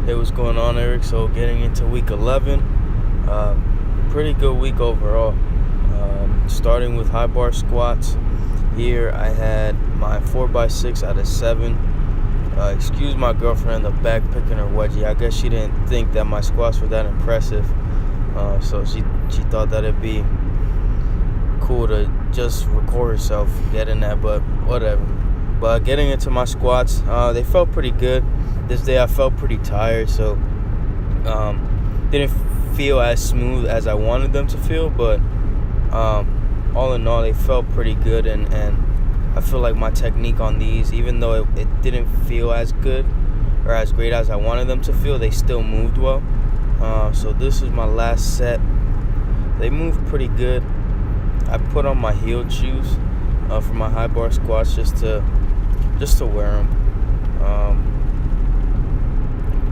Hey, what's going on, Eric? So getting into week 11, pretty good week overall. Starting with high bar squats, here I had my 4x6 out of 7. Excuse my girlfriend in the back picking her wedgie. I guess she didn't think that my squats were that impressive, so she thought that it'd be cool to just record herself getting that, but whatever. But getting into my squats, they felt pretty good. This day I felt pretty tired, so didn't feel as smooth as I wanted them to feel, but all in all, they felt pretty good, and I feel like my technique on these, even though it didn't feel as good or as great as I wanted them to feel, they still moved well. So this is my last set. They moved pretty good. I put on my heeled shoes for my high bar squats just to wear them.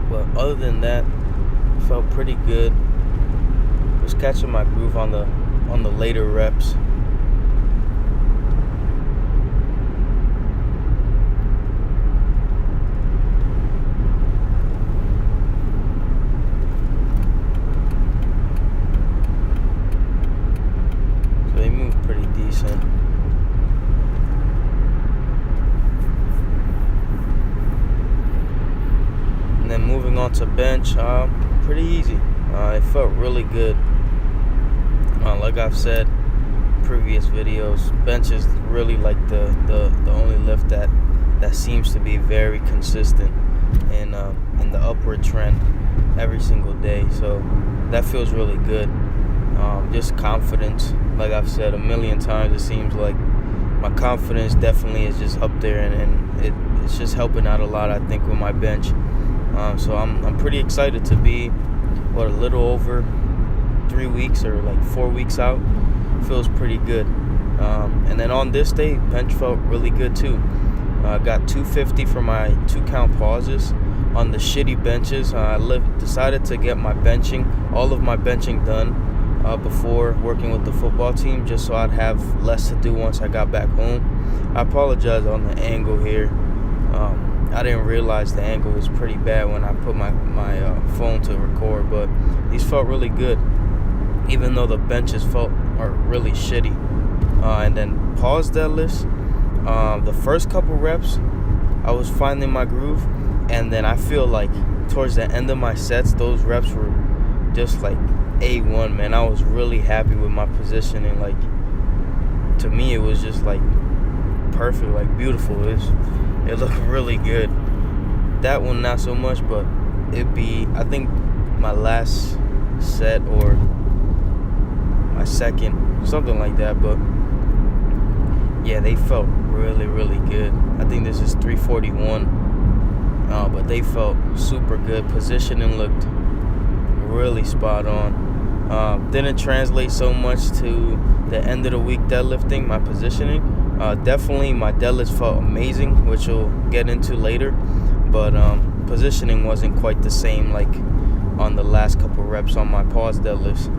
But other than that, felt pretty good. Was catching my groove on the later reps. So they moved pretty decent. And then moving on to bench, pretty easy. It felt really good. Like I've said in previous videos, bench is really like the only lift that seems to be very consistent and in the upward trend every single day. So that feels really good. Just confidence, like I've said a million times, it seems like my confidence definitely is just up there, and it's just helping out a lot, I think, with my bench. So I'm pretty excited to be a little over 3 weeks or like 4 weeks out. Feels pretty good. And then on this day, bench felt really good too. I got 250 for my 2-count pauses on the shitty benches. I decided to get all of my benching done before working with the football team, just so I'd have less to do once I got back home. I apologize on the angle here. I didn't realize the angle was pretty bad when I put my phone to record, but these felt really good, even though the benches are really shitty. And then pause deadlifts, the first couple reps, I was finding my groove, and then I feel like towards the end of my sets, those reps were just like A1, man. I was really happy with my positioning. Like, to me, it was just like perfect, like beautiful. It looked really good. That one, not so much, but I think my last set or my second, something like that. But yeah, they felt really, really good. I think this is 341, but they felt super good. Positioning looked really spot on. Didn't translate so much to the end of the week deadlifting, my positioning. Definitely my deadlifts felt amazing, which we'll get into later, but positioning wasn't quite the same like on the last couple reps on my pause deadlifts.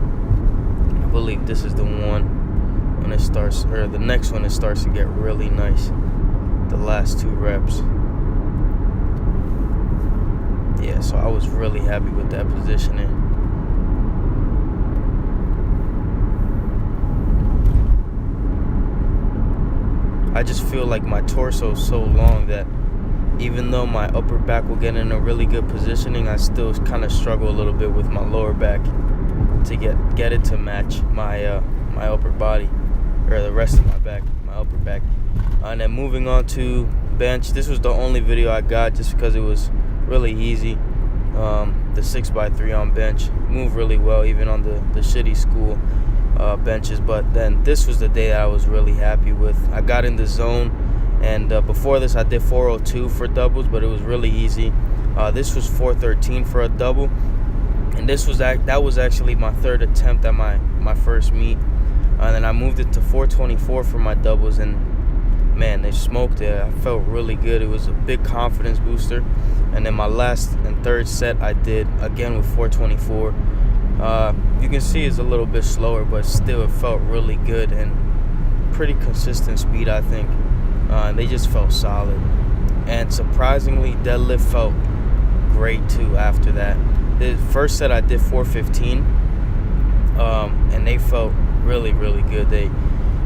I believe this is the one when it starts, or the next one, it starts to get really nice, the last 2 reps. Yeah, so I was really happy with that positioning. I just feel like my torso is so long that even though my upper back will get in a really good positioning, I still kind of struggle a little bit with my lower back to get it to match my upper body, or the rest of my back, my upper back. And then moving on to bench, this was the only video I got just because it was really easy. The 6x3 on bench moved really well, even on the shitty school benches. But then this was the day that I was really happy with. I got in the zone, and before this I did 402 for doubles, but it was really easy. This was 413 for a double, and that was actually my 3rd attempt at my first meet. And then I moved it to 424 for my doubles, and man, they smoked it. I felt really good. It was a big confidence booster. And then my last and 3rd set I did again with 424. You can see it's a little bit slower, but still it felt really good and pretty consistent speed, I think. They just felt solid. And surprisingly, deadlift felt great too after that. The first set I did 415, and they felt really, really good. They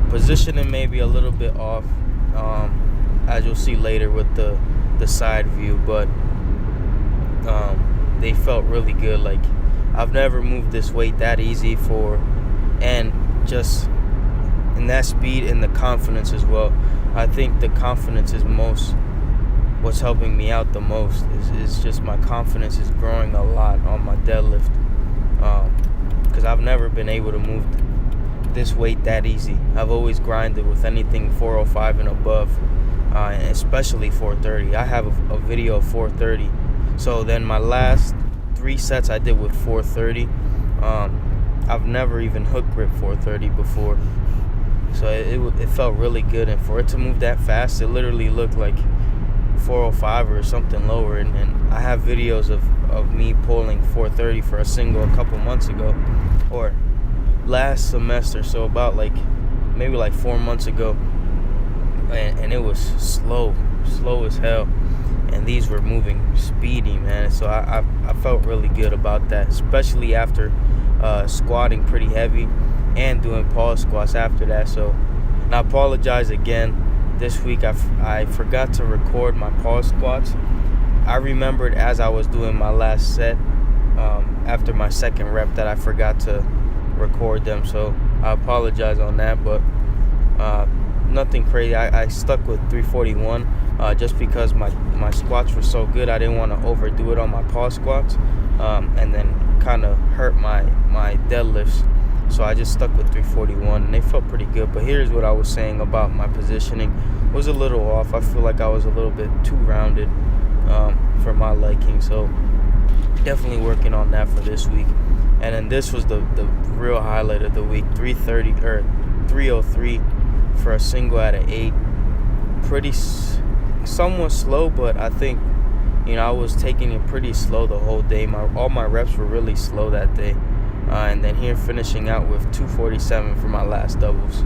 positioning maybe a little bit off, as you'll see later with the side view, but they felt really good. Like, I've never moved this weight that easy and just in that speed and the confidence as well. I think the confidence is what's helping me out the most is just my confidence is growing a lot on my deadlift, because I've never been able to move this weight that easy. I've always grinded with anything 405 and above, and especially 430. I have a video of 430. So then my last 3 sets I did with 430. I've never even hook grip 430 before, so it felt really good. And for it to move that fast, it literally looked like 405 or something lower. And I have videos of me pulling 430 for a single a couple months ago, or last semester, so about maybe 4 months ago, and it was slow as hell, and these were moving speedy, man. So I felt really good about that, especially after squatting pretty heavy and doing pause squats after that. So, and I apologize again. This week I forgot to record my pause squats. I remembered as I was doing my last set, after my second rep, that I forgot to record them. So I apologize on that, but nothing crazy. I stuck with 341 just because my squats were so good. I didn't want to overdo it on my pause squats, and then kind of hurt my deadlifts. So I just stuck with 341, and they felt pretty good. But here's what I was saying about my positioning. It was a little off. I feel like I was a little bit too rounded for my liking. So definitely working on that for this week. And then this was the real highlight of the week, 330 or 303 for a single out of 8. Pretty somewhat slow, but I think, I was taking it pretty slow the whole day. All my reps were really slow that day. And then here finishing out with 247 for my last doubles.